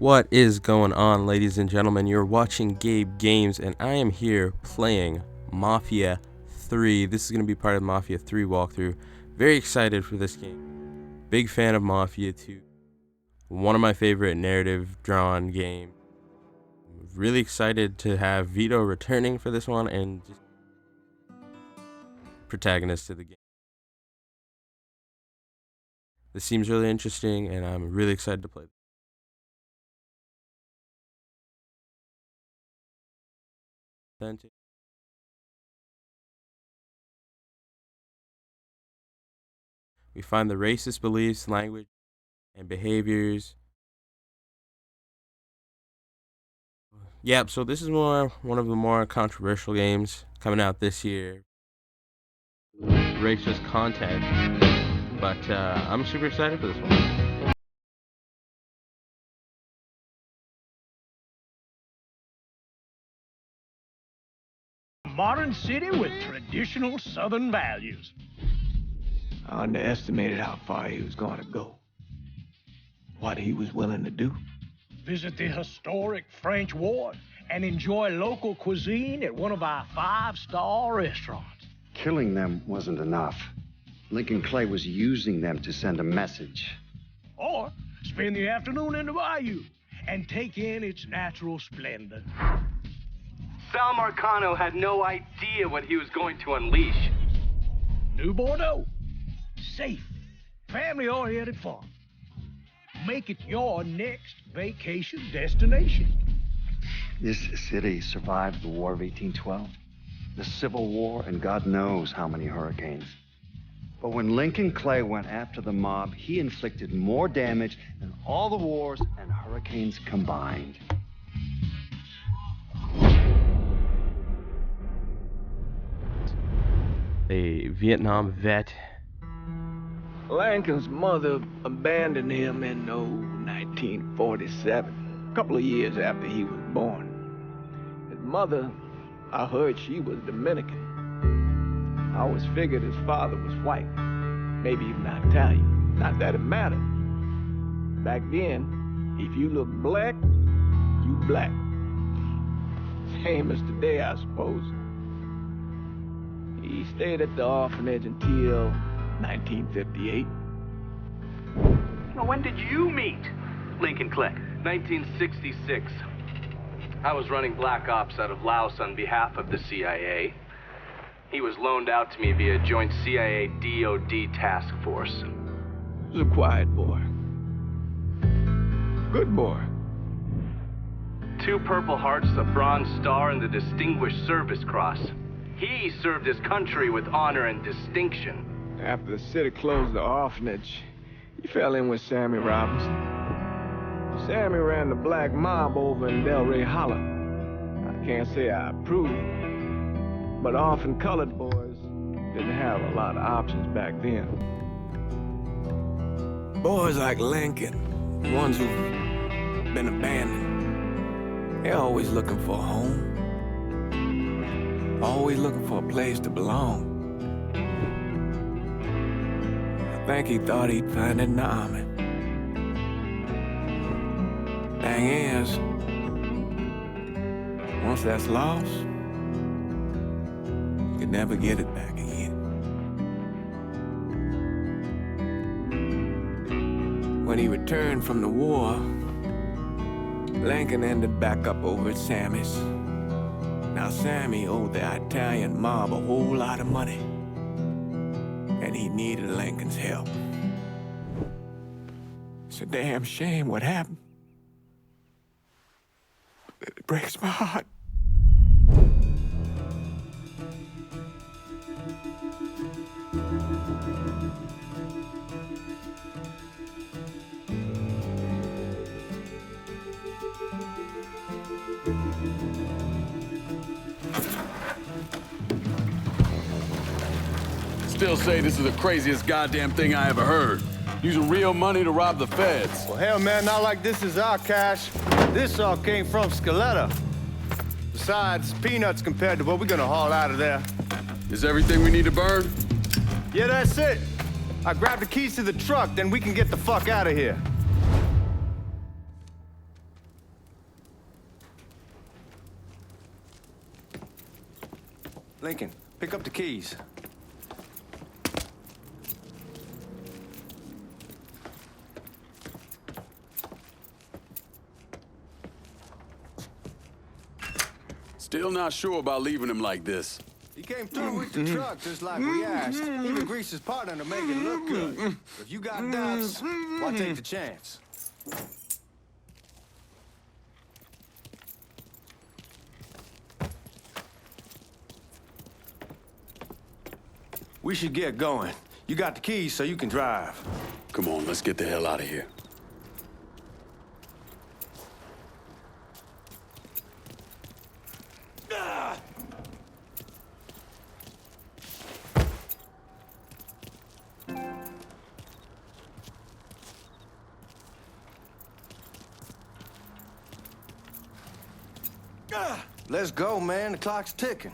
What is going on, ladies and gentlemen? You're watching Gabe Games, and I am here playing Mafia 3. This is going to be part of the Mafia 3 walkthrough. Very excited for this game. Big fan of Mafia 2. One of my favorite narrative-drawn games. Really excited to have Vito returning for this one and just protagonist to the game. This seems really interesting, and I'm really excited to play. We find the racist beliefs, language, and behaviors. Yep, so this is one of the more controversial games coming out this year. Racist content, but I'm super excited for this one. Modern city with traditional Southern values. I underestimated how far he was going to go. What he was willing to do. Visit the historic French Ward and enjoy local cuisine at one of our 5-star restaurants. Killing them wasn't enough. Lincoln Clay was using them to send a message. Or spend the afternoon in the bayou and take in its natural splendor. Sal Marcano had no idea what he was going to unleash. New Bordeaux. Safe, family-oriented fun. Make it your next vacation destination. This city survived the War of 1812, the Civil War, and God knows how many hurricanes. But when Lincoln Clay went after the mob, he inflicted more damage than all the wars and hurricanes combined. A Vietnam vet. Lincoln's mother abandoned him in 1947, a couple of years after he was born. His mother, I heard she was Dominican. I always figured his father was white, maybe even Italian. Not that it mattered. Back then, if you look black, you black. Same as today, I suppose. He stayed at the orphanage until 1958. Now, when did you meet Lincoln Clay? 1966. I was running black ops out of Laos on behalf of the CIA. He was loaned out to me via joint CIA-DOD task force. He was a quiet boy. Good boy. 2 Purple Hearts, a Bronze Star, and the Distinguished Service Cross. He served his country with honor and distinction. After the city closed the orphanage, he fell in with Sammy Robinson. Sammy ran the black mob over in Delray Hollow. I can't say I approve, but orphan colored boys didn't have a lot of options back then. Boys like Lincoln, the ones who've been abandoned, they're always looking for a home. Always looking for a place to belong. I think he thought he'd find it in the army. Thing is, once that's lost, you can never get it back again. When he returned from the war, Lincoln ended back up over at Sammy's. Now, Sammy owed the Italian mob a whole lot of money, and he needed Lincoln's help. It's a damn shame what happened. It breaks my heart. Still say this is the craziest goddamn thing I ever heard. Using real money to rob the feds. Well, hell, man, not like this is our cash. This all came from Scaletta. Besides, peanuts compared to what we're gonna haul out of there. Is everything we need to burn? Yeah, that's it. I grabbed the keys to the truck, then we can get the fuck out of here. Lincoln, pick up the keys. Still not sure about leaving him like this. He came through with the truck just like we asked. Even greased his partner to make it look good. If you got doubts, why take the chance? We should get going. You got the keys so you can drive. Come on, let's get the hell out of here. Let's go, man. The clock's ticking.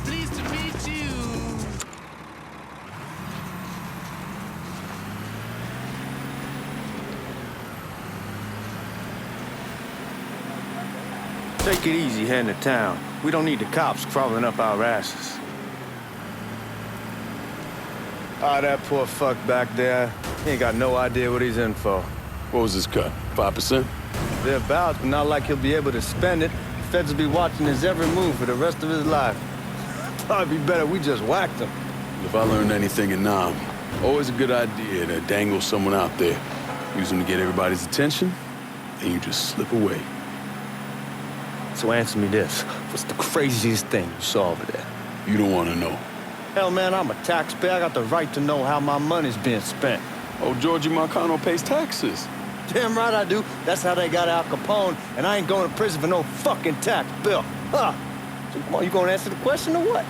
Pleased to meet you. Take it easy heading to town. We don't need the cops crawling up our asses. Ah, that poor fuck back there. He ain't got no idea what he's in for. What was his cut? 5%? Thereabouts, but not like he'll be able to spend it. The feds will be watching his every move for the rest of his life. Probably be better we just whacked him. If I learned anything in Nam, always a good idea to dangle someone out there. Use them to get everybody's attention, and you just slip away. So answer me this. What's the craziest thing you saw over there? You don't want to know. Hell, man, I'm a taxpayer. I got the right to know how my money's being spent. Oh, Georgie Marcano pays taxes. Damn right I do. That's how they got Al Capone, and I ain't going to prison for no fucking tax bill. Huh. So come on, you gonna answer the question or what?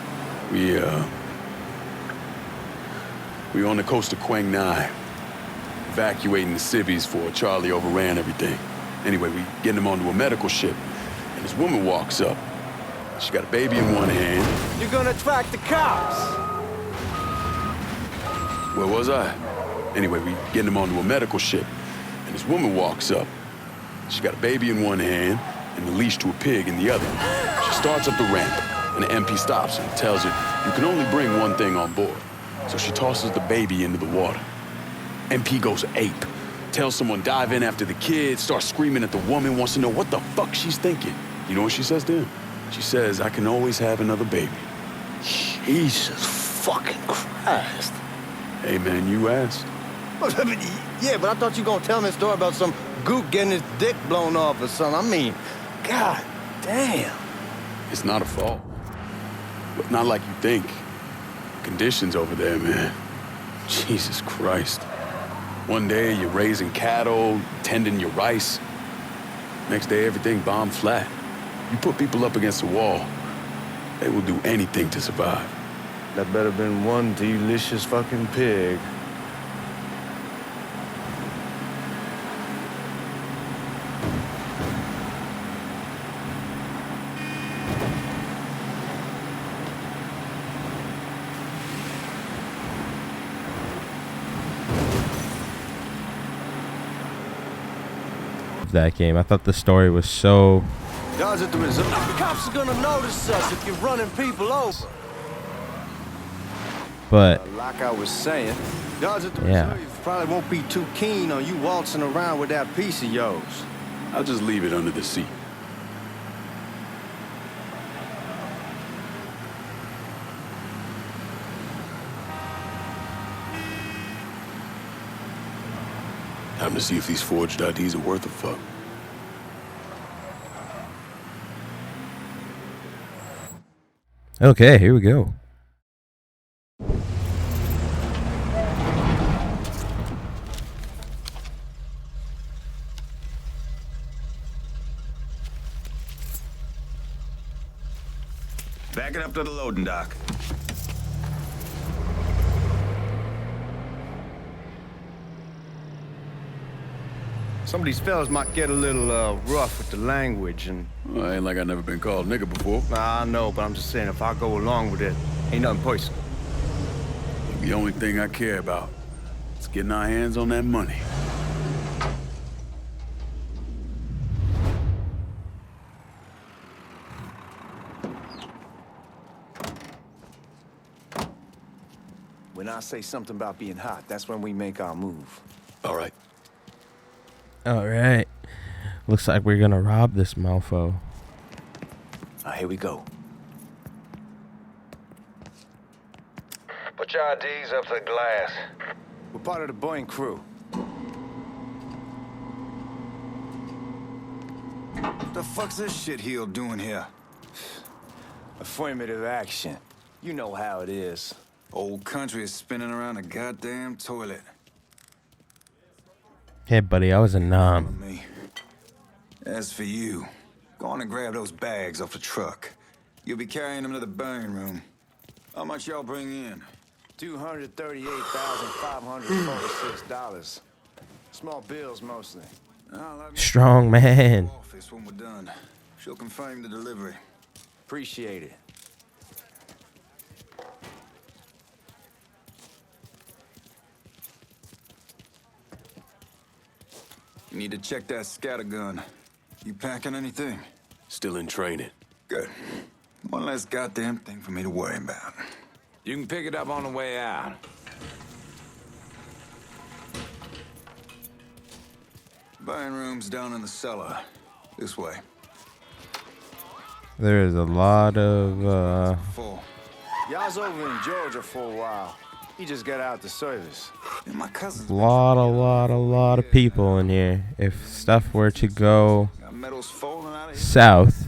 We on the coast of Quang Nai, evacuating the civvies for Charlie overran everything. Anyway, we getting him onto a medical ship, and this woman walks up. She got a baby in one hand. You're gonna attract the cops. Where was I? Anyway, we getting him onto a medical ship, and this woman walks up. She got a baby in one hand and a leash to a pig in the other. She starts up the ramp, and the MP stops her and tells her, you can only bring one thing on board. So she tosses the baby into the water. MP goes ape, tells someone dive in after the kid, starts screaming at the woman, wants to know what the fuck she's thinking. You know what she says to him? She says, I can always have another baby. Jesus fucking Christ. Hey, man, you asked. Yeah, but I thought you were gonna tell me a story about some gook getting his dick blown off or something. I mean, god damn. It's not a fault. But not like you think. Conditions over there, man. Jesus Christ. One day you're raising cattle, tending your rice. Next day everything bombed flat. You put people up against the wall, they will do anything to survive. That better been one delicious fucking pig. That game, I thought the story was so. Guys at the reserve. The cops are gonna notice us if you're running people over. But Like I was saying, guys at the Yeah. reserve probably won't be too keen on you waltzing around with that piece of yours. I'll just leave it under the seat. Time to see if these forged IDs are worth a fuck. okay, here we go. Back it up to the loading dock. Some of these fellas might get a little rough with the language, and Well, ain't like I never been called nigga before. I know, but I'm just saying, if I go along with it, ain't nothing personal. The only thing I care about is getting our hands on that money. When I say something about being hot, that's when we make our move. All right. All right. Looks like we're gonna rob this mofo. Here we go. Put your IDs up to the glass. We're part of the Boeing crew. What the fuck's this shitheel doing here? Affirmative action. You know how it is. Old country is spinning around a goddamn toilet. Hey, buddy, I was a nom. Follow me. As for you, go on and grab those bags off the truck. You'll be carrying them to the burn room. How much y'all bring in? $238,546. Small bills mostly. I'll have you Strong man. office when we're done. She'll confirm the delivery. Appreciate it. You need to check that scatter gun. You packing anything? Still in training. Good. One less goddamn thing for me to worry about. You can pick it up on the way out. Burn room's down in the cellar. This way. There is a lot of Full. Y'all's over in Georgia for a while. He just got out the service. And my cousin's lot of people in here. If stuff were to go got metals falling out of here. south,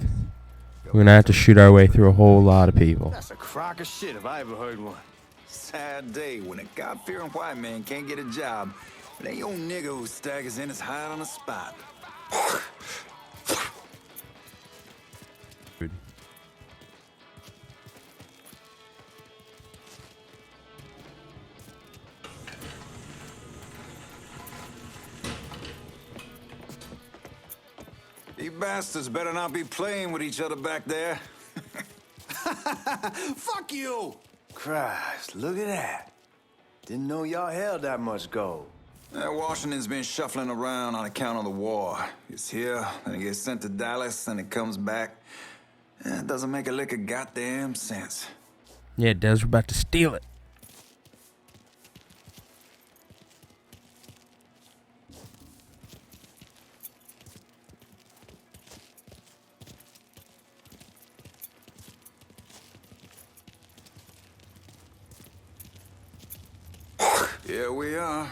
we're gonna have to shoot our way through a whole lot of people. That's a crock of shit if I ever heard one. Sad day when a God-fearing white man can't get a job. But that old nigga who staggers in is hide on the spot. You bastards better not be playing with each other back there. Fuck you! Christ, look at that. Didn't know y'all held that much gold. Washington's been shuffling around on account of the war. It's here, then it gets sent to Dallas, then it comes back. It doesn't make a lick of goddamn sense. Yeah, Des, we're about to steal it. Here we are.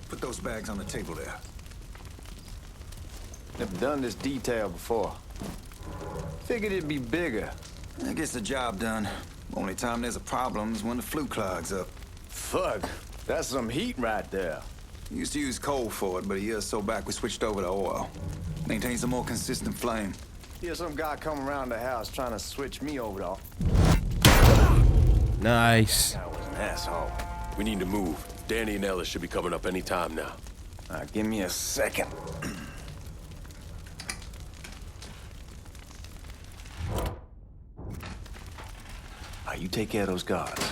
Put those bags on the table there. Never done this detail before. Figured it'd be bigger. That gets the job done. Only time there's a problem is when the flue clogs up. Fuck, that's some heat right there. Used to use coal for it, but a year or so back we switched over to oil. Maintains a more consistent flame. Here's some guy come around the house trying to switch me over to... Nice. That was an asshole. We need to move. Danny and Ellis should be coming up any time now. Give me a second. You take care of those guards.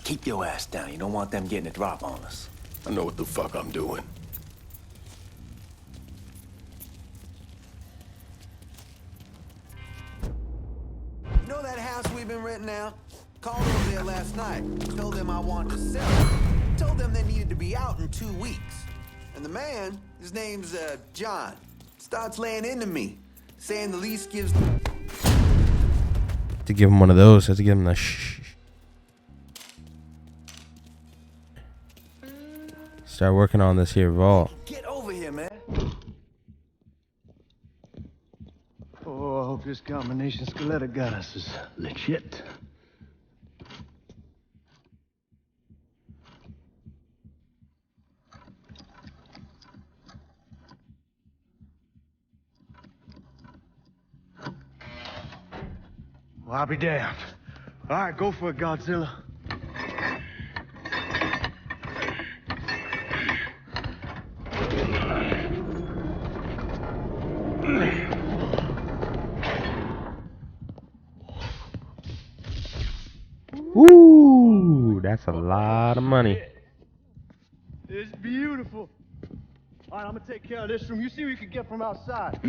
Keep your ass down. You don't want them getting a drop on us. I know what the fuck I'm doing. You know that house we've been renting out? Called over there last night. Told them I wanted to sell it. Told them they needed to be out in 2 weeks. And the man, his name's John, starts laying into me, saying the lease gives... To give him one of those, I have to give him the shh. Start working on this here vault. Get over here, man. Oh, I hope this combination Scaletta got us is legit. Well, I'll be damned. All right, go for it, Godzilla. Ooh, that's a lot of money. It's beautiful. All right, I'm gonna take care of this room. You see what you can get from outside.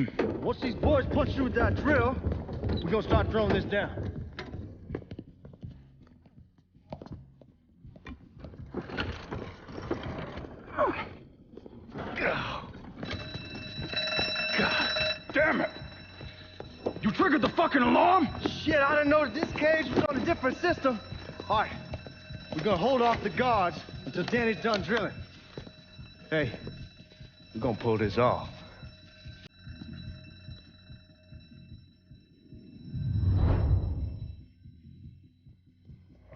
Once these boys punch through with that drill, we're gonna start throwing this down. God damn it! You triggered the fucking alarm? Shit, I didn't know that this cage was on a different system. All right, we're gonna hold off the guards until Danny's done drilling. Hey, we're gonna pull this off.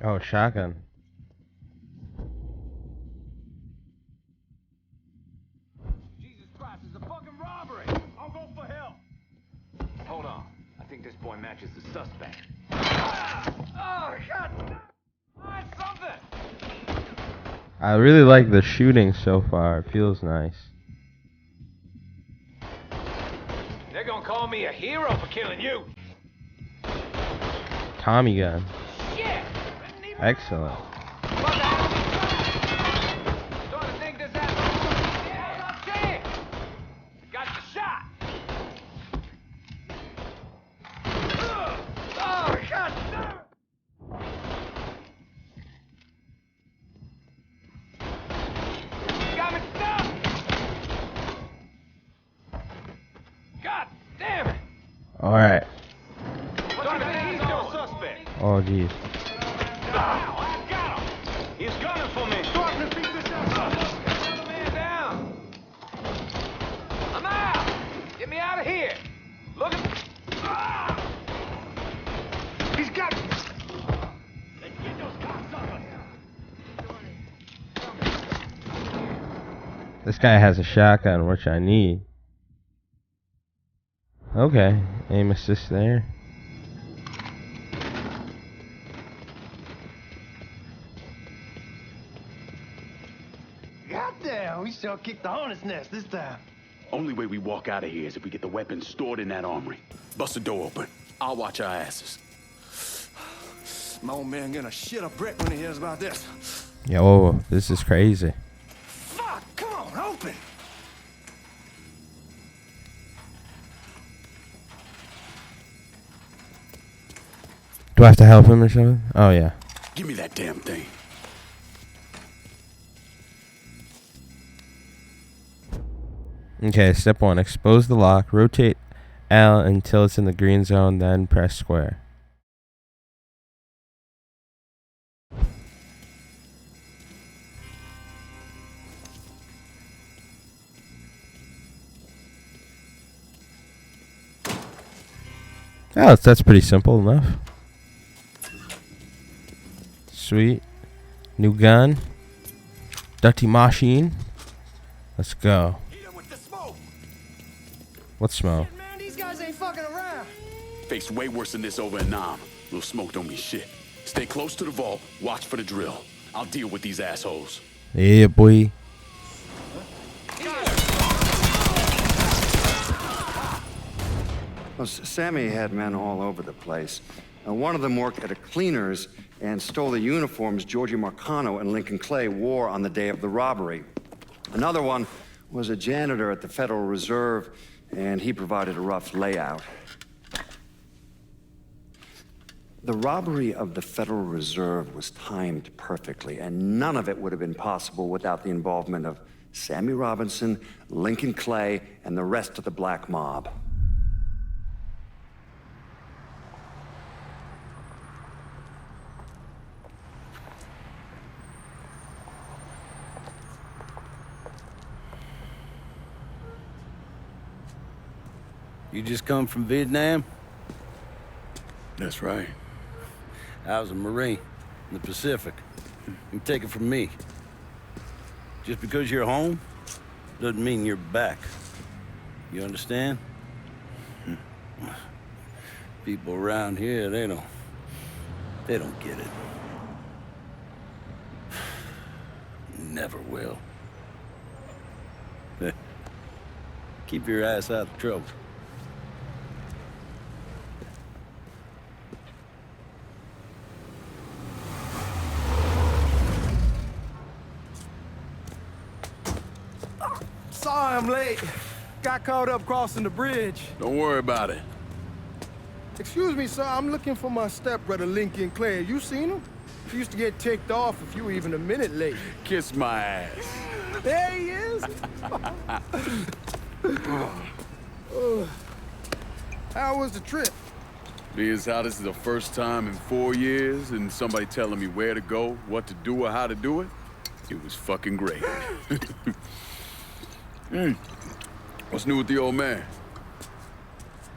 Oh, shotgun. Jesus Christ, it's a fucking robbery! I'll go for help! Hold on. I think this boy matches the suspect. Oh, God! Find something! I really like the shooting so far. It feels nice. They're gonna call me a hero for killing you! Tommy gun. Shit! Excellent. Starting to think this has a chance! Got the shot! Oh, God! Got me stuck! God damn it! All right. Starting to think he's your suspect! Oh, geez. I got him! He's gunning for me! Starting to beat this out! Another man down! I'm out! Get me out of here! Look at... Ah! He's got... Let's get those cocksuckers! This guy has a shotgun, which I need. Okay, aim assist there. Goddamn, we sure kicked the hornet's nest this time. Only way we walk out of here is if we get the weapons stored in that armory. Bust the door open. I'll watch our asses. My old man gonna shit a brick when he hears about this. Yo, this is crazy. Fuck, come on, open. Do I have to help him or something? Oh, yeah. Give me that damn thing. Okay, step 1. Expose the lock. Rotate L until it's in the green zone, then press square. Oh, that's pretty simple enough. Sweet. New gun. Dirty machine. Let's go. What smoke? Man, these guys ain't fucking around. Faced way worse than this over in Nam. Little smoke don't mean shit. Stay close to the vault. Watch for the drill. I'll deal with these assholes. Yeah, boy. Well, Sammy had men all over the place. One of them worked at a cleaner's and stole the uniforms Georgie Marcano and Lincoln Clay wore on the day of the robbery. Another one was a janitor at the Federal Reserve, and he provided a rough layout. The robbery of the Federal Reserve was timed perfectly, and none of it would have been possible without the involvement of Sammy Robinson, Lincoln Clay, and the rest of the black mob. You just come from Vietnam? That's right. I was a Marine in the Pacific. You take it from me. Just because you're home doesn't mean you're back. You understand? People around here, they don't get it. Never will. Keep your ass out of trouble. Sorry I'm late. Got caught up crossing the bridge. Don't worry about it. Excuse me, sir. I'm looking for my stepbrother, Lincoln Clay. You seen him? He used to get ticked off if you were even a minute late. Kiss my ass. There he is. How was the trip? Being as how this is the first time in 4 years and somebody telling me where to go, what to do, or how to do it, it was fucking great. What's new with the old man?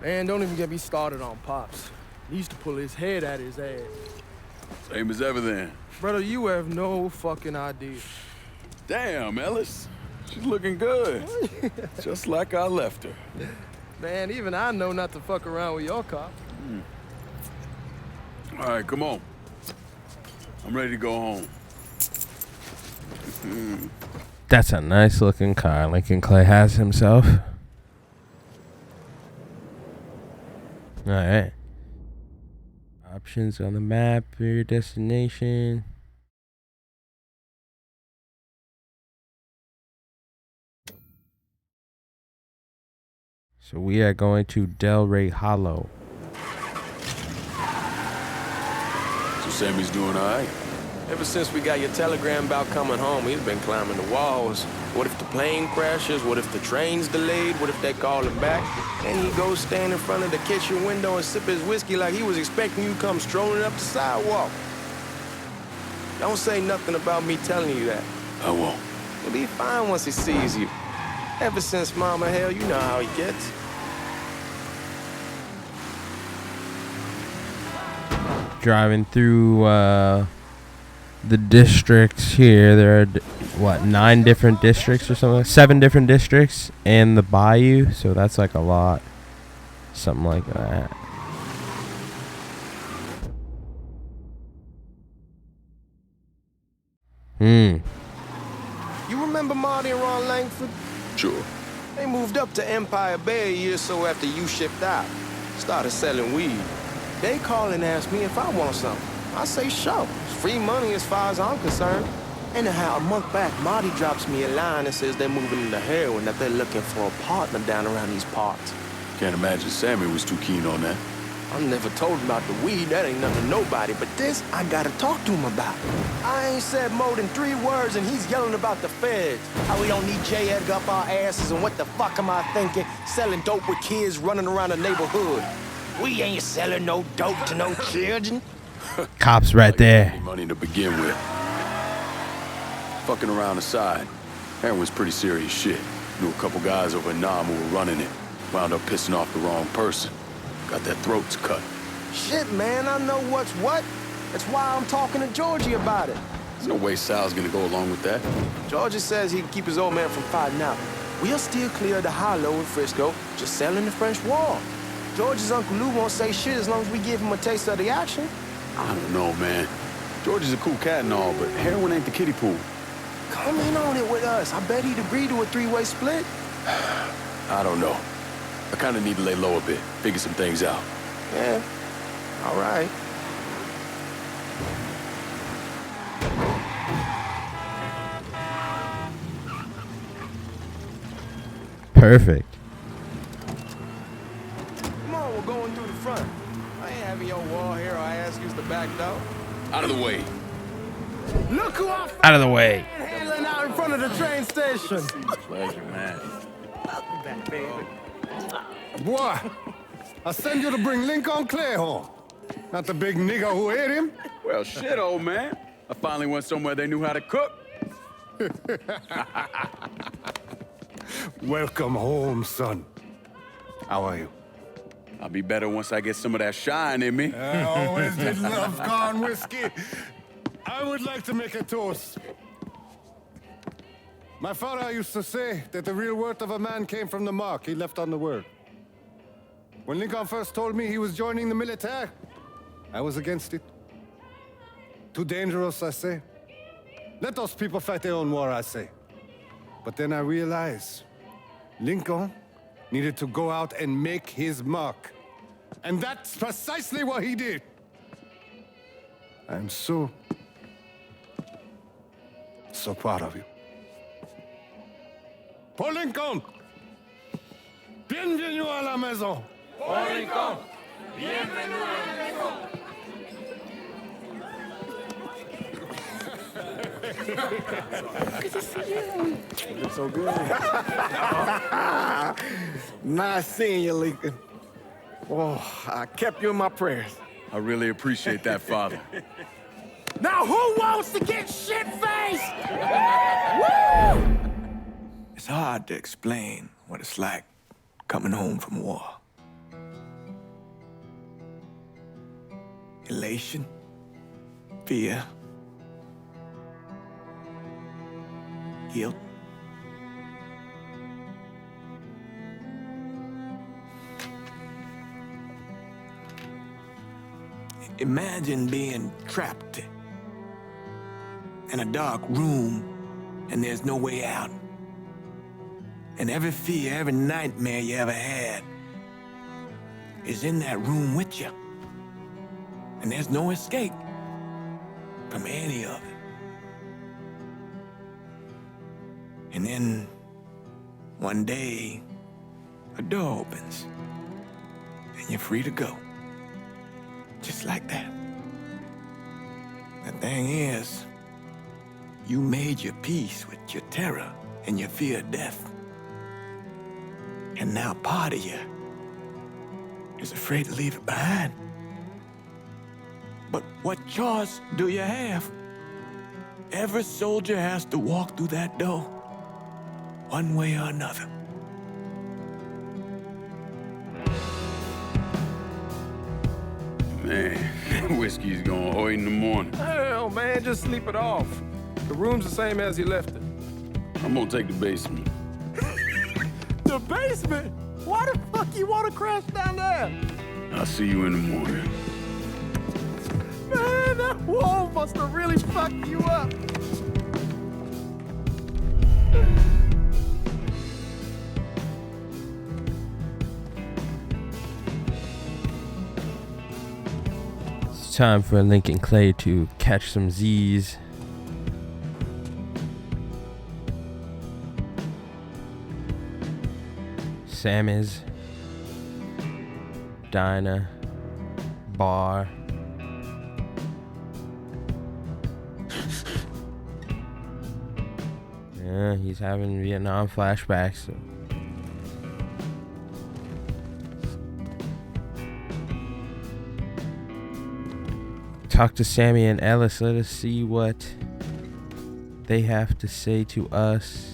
Man, don't even get me started on Pops. He used to pull his head out his ass. Same as ever then. Brother, you have no fucking idea. Damn, Ellis. She's looking good. Just like I left her. Man, even I know not to fuck around with your cop. All right, come on. I'm ready to go home. That's a nice looking car Lincoln Clay has himself. Alright. Options on the map for your destination. So we are going to Delray Hollow. So Sammy's doing all right? Ever since we got your telegram about coming home, he's been climbing the walls. What if the plane crashes? What if the train's delayed? What if they call him back? And he goes stand in front of the kitchen window and sip his whiskey like he was expecting you to come strolling up the sidewalk. Don't say nothing about me telling you that. I won't. He'll be fine once he sees you. Ever since Mama Hell, you know how he gets. Driving through the districts here. There are, what, 9 different districts or something? 7 different districts and the bayou. So that's like a lot. Something like that. You remember Marty and Ron Langford? Sure. They moved up to Empire Bay a year or so after you shipped out. Started selling weed. They call and ask me if I want something. I say sure. It's free money as far as I'm concerned. Anyhow, a month back, Marty drops me a line and says they're moving into heroin, that they're looking for a partner down around these parts. Can't imagine Sammy was too keen on that. I never told him about the weed, that ain't nothing to nobody, but this I gotta talk to him about. I ain't said more than 3 words and he's yelling about the feds. How we don't need J. Edgar up our asses and what the fuck am I thinking? Selling dope with kids running around the neighborhood. We ain't selling no dope to no children. Cops right there. Money to begin with. Fucking around aside, heroin's pretty serious shit. Knew a couple guys over in Nam who were running it. Wound up pissing off the wrong person. Got their throats cut. Shit, man, I know what's what. That's why I'm talking to Georgie about it. There's no way Sal's gonna go along with that. Georgie says he can keep his old man from fighting out. We'll still clear the hollow in Frisco, just selling the French Wall. George's Uncle Lou won't say shit as long as we give him a taste of the action. I don't know, man. George is a cool cat and all, but heroin ain't the kiddie pool. Come in on it with us. I bet he'd agree to a 3-way split. I don't know. I kind of need to lay low a bit, figure some things out. Yeah, all right. Perfect. Come on, we're going through the front. I ain't having your wall here or I ask you to back door. Out of the way. Look who I Out of the way. handling out in front of the train station. Pleasure, man. Welcome back, baby. Boy, I send you to bring Lincoln Clay home. Not the big nigga who ate him. Well, shit, old man. I finally went somewhere they knew how to cook. Welcome home, son. How are you? I'll be better once I get some of that shine in me. I always did love corn whiskey. I would like to make a toast. My father used to say that the real worth of a man came from the mark he left on the world. When Lincoln first told me he was joining the military, I was against it. Too dangerous, I say. Let those people fight their own war, I say. But then I realized Lincoln needed to go out and make his mark. And that's precisely what he did. I'm so proud of you. Paul Lincoln! Bienvenue à la maison! Paul Lincoln! Bienvenue à la maison! Good to see you. It's so good. Nice seeing you, Lincoln. Oh, I kept you in my prayers. I really appreciate that, Father. Now who wants to get shit-faced? Woo! It's hard to explain what it's like coming home from war. Elation, fear, guilt. Imagine being trapped in a dark room and there's no way out. And every fear, every nightmare you ever had is in that room with you. And there's no escape from any of it. And then one day, a door opens and you're free to go. Just like that. The thing is, you made your peace with your terror and your fear of death. And now part of you is afraid to leave it behind. But what choice do you have? Every soldier has to walk through that door, one way or another. Man, whiskey's gonna hoy in the morning. Hell, man, just sleep it off. The room's the same as you left it. I'm gonna take the basement. The basement? Why the fuck you want to crash down there? I'll see you in the morning. Man, that wall must have really fucked you up. It's time for Lincoln Clay to catch some Z's. Sammy's Diner Bar. Yeah, he's having Vietnam flashbacks. So. Talk to Sammy and Ellis. Let us see what they have to say to us.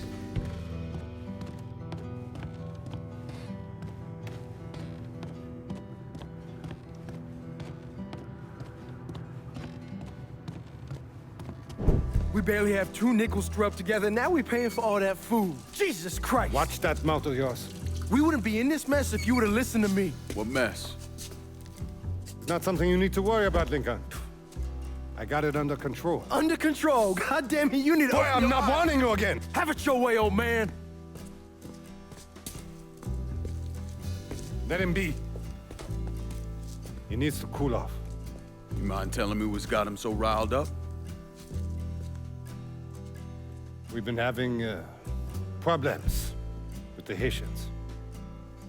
We barely have 2 nickels to rub together. Now we're paying for all that food. Jesus Christ. Watch that mouth of yours. We wouldn't be in this mess if you would have listened to me. What mess? It's not something you need to worry about, Lincoln. I got it under control. Under control? God damn it, you need to... Boy, I'm not warning you again. Have it your way, old man. Let him be. He needs to cool off. You mind telling me what's got him so riled up? We've been having problems with the Haitians.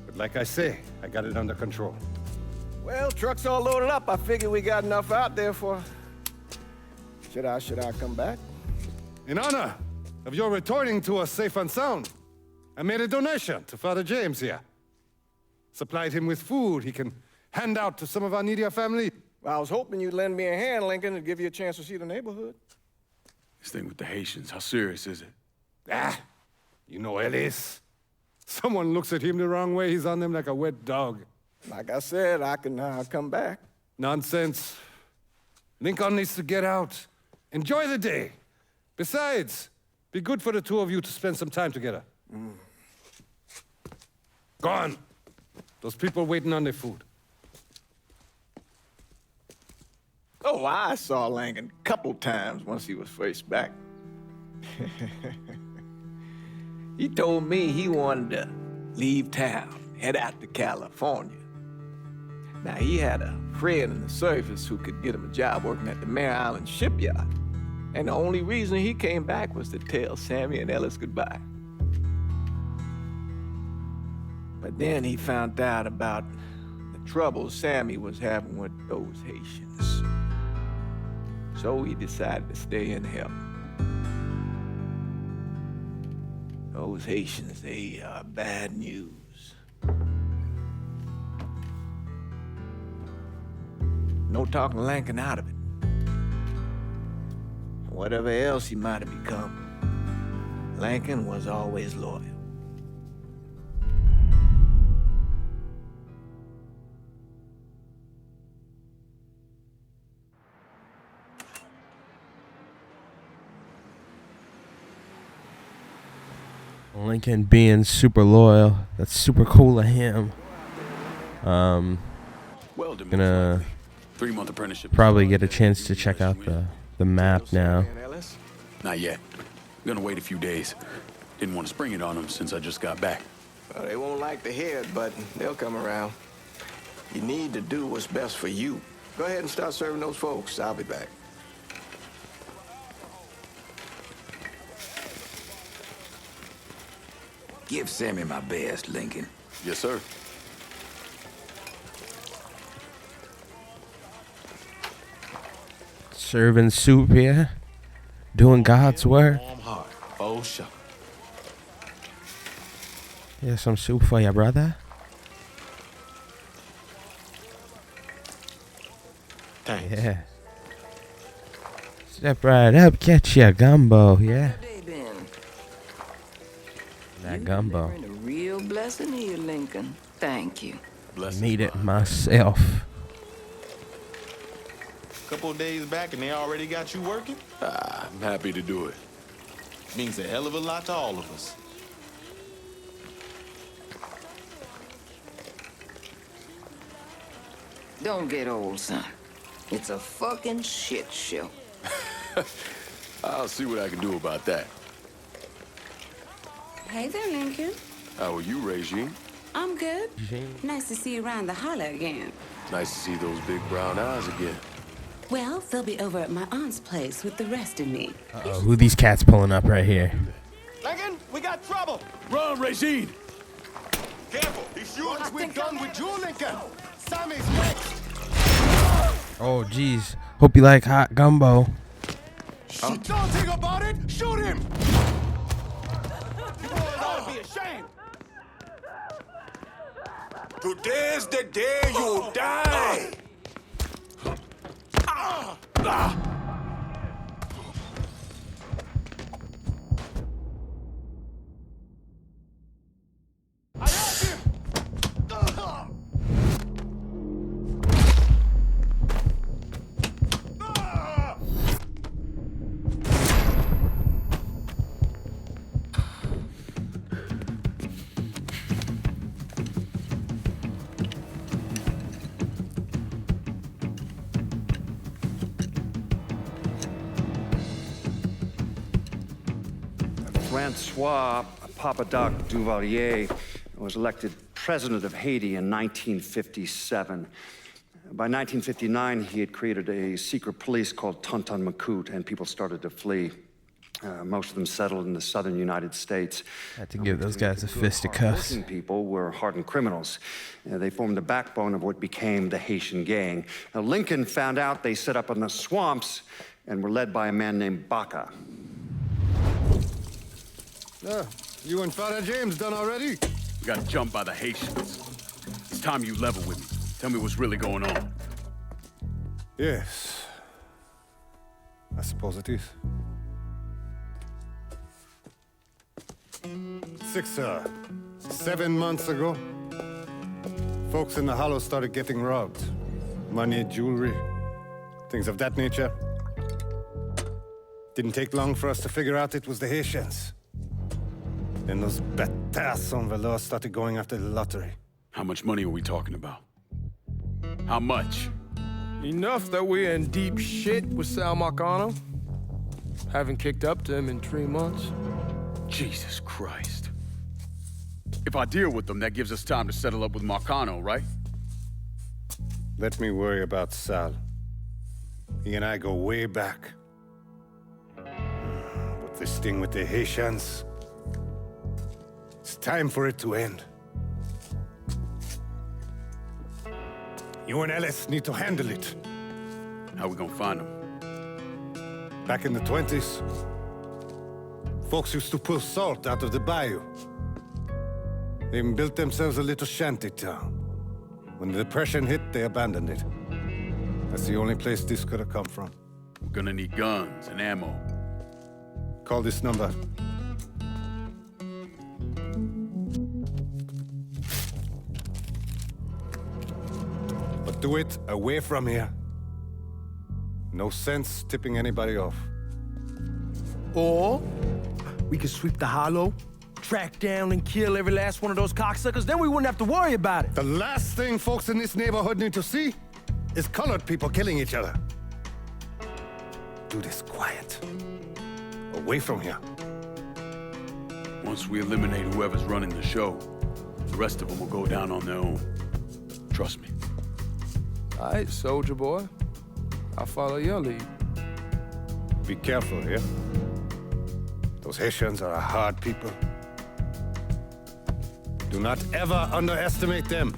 But like I say, I got it under control. Well, truck's all loaded up. I figure we got enough out there for... Should I come back? In honor of your returning to us safe and sound, I made a donation to Father James here. Supplied him with food he can hand out to some of our needier family. Well, I was hoping you'd lend me a hand, Lincoln, and give you a chance to see the neighborhood. This thing with the Haitians, how serious is it? You know Ellis. Someone looks at him the wrong way, he's on them like a wet dog. Like I said, I can come back. Nonsense. Lincoln needs to get out. Enjoy the day. Besides, be good for the two of you to spend some time together. Go on. Those people waiting on their food. Oh, I saw Langan a couple times once he was first back. He told me he wanted to leave town, head out to California. Now, he had a friend in the service who could get him a job working at the Mare Island shipyard. And the only reason he came back was to tell Sammy and Ellis goodbye. But then he found out about the trouble Sammy was having with those Haitians. So he decided to stay and help. Those Haitians, they are bad news. No talking Lankin out of it. Whatever else he might have become, Lankin was always loyal. Lincoln being super loyal. That's super cool of him. Gonna 3-month apprenticeship. probably get a chance to check out the map now. Not yet. Gonna wait a few days. Didn't want to spring it on them since I just got back. Well, they won't like to hear it, but they'll come around. You need to do what's best for you. Go ahead and start serving those folks. I'll be back. Give Sammy my best, Lincoln. Yes, sir. Serving soup here. Doing God's work. Warm heart. Oh, sure. Here's some soup for you, brother. Thanks. Yeah. Step right up, get your gumbo, yeah? That gumbo. A real blessing here, Lincoln. Thank you. Made it myself. Couple of days back and they already got you working? I'm happy to do it. Means a hell of a lot to all of us. Don't get old, son. It's a fucking shit show. I'll see what I can do about that. Hey there, Lincoln. How are you, Regine? I'm good. Nice to see you around the holler again. Nice to see those big brown eyes again. Well, they'll be over at my aunt's place with the rest of me. Uh-oh, who these cats pulling up right here? Lincoln, we got trouble. Run, Regine! Careful. He's yours. We're done with you, Lincoln. Sammy's next. Oh, jeez. Hope you like hot gumbo. Don't think about it. Shoot him. You boys ought to be ashamed. Today's the day you die. Francois Papadoc Duvalier was elected president of Haiti in 1957. By 1959, he had created a secret police called Tonton Macoute, and people started to flee. Most of them settled in the southern United States. Had to give those guys a fisticuffs. Working people were hardened criminals. They formed the backbone of what became the Haitian gang. Now, Lincoln found out they set up in the swamps and were led by a man named Baca. You and Father James done already? We got jumped by the Haitians. It's time you level with me. Tell me what's really going on. Yes. I suppose it is. 7 months ago, folks in the Hollow started getting robbed. Money, jewelry, things of that nature. Didn't take long for us to figure out it was the Haitians. Then those bâtards on velours started going after the lottery. How much money are we talking about? How much? Enough that we're in deep shit with Sal Marcano. Haven't kicked up to him in 3 months. Jesus Christ. If I deal with them, that gives us time to settle up with Marcano, right? Let me worry about Sal. He and I go way back. But this thing with the Haitians, it's time for it to end. You and Ellis need to handle it. How we gonna find them? Back in the 20s, folks used to pull salt out of the bayou. They even built themselves a little shanty town. When the Depression hit, they abandoned it. That's the only place this could have come from. We're gonna need guns and ammo. Call this number. But do it away from here. No sense tipping anybody off. Or we could sweep the hollow, track down and kill every last one of those cocksuckers, then we wouldn't have to worry about it. The last thing folks in this neighborhood need to see is colored people killing each other. Do this quiet. Away from here. Once we eliminate whoever's running the show, the rest of them will go down on their own. Trust me. All right, soldier boy. I'll follow your lead. Be careful here. Those Haitians are a hard people. Do not ever underestimate them.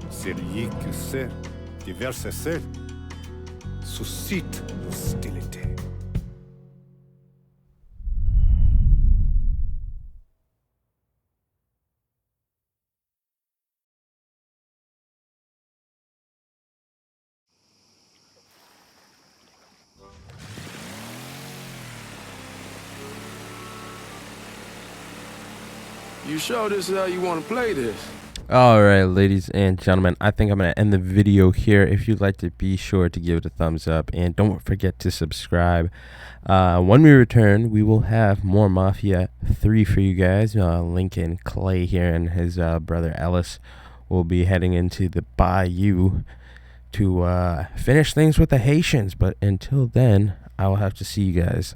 Celui qui sait diverser seul suscite l'hostilité. You sure this is how you want to play this? Alright, ladies and gentlemen, I think I'm going to end the video here. If you'd like to, be sure to give it a thumbs up, and don't forget to subscribe. When we return, we will have more Mafia 3 for you guys. Lincoln Clay here and his brother Ellis will be heading into the bayou to finish things with the Haitians. But until then, I will have to see you guys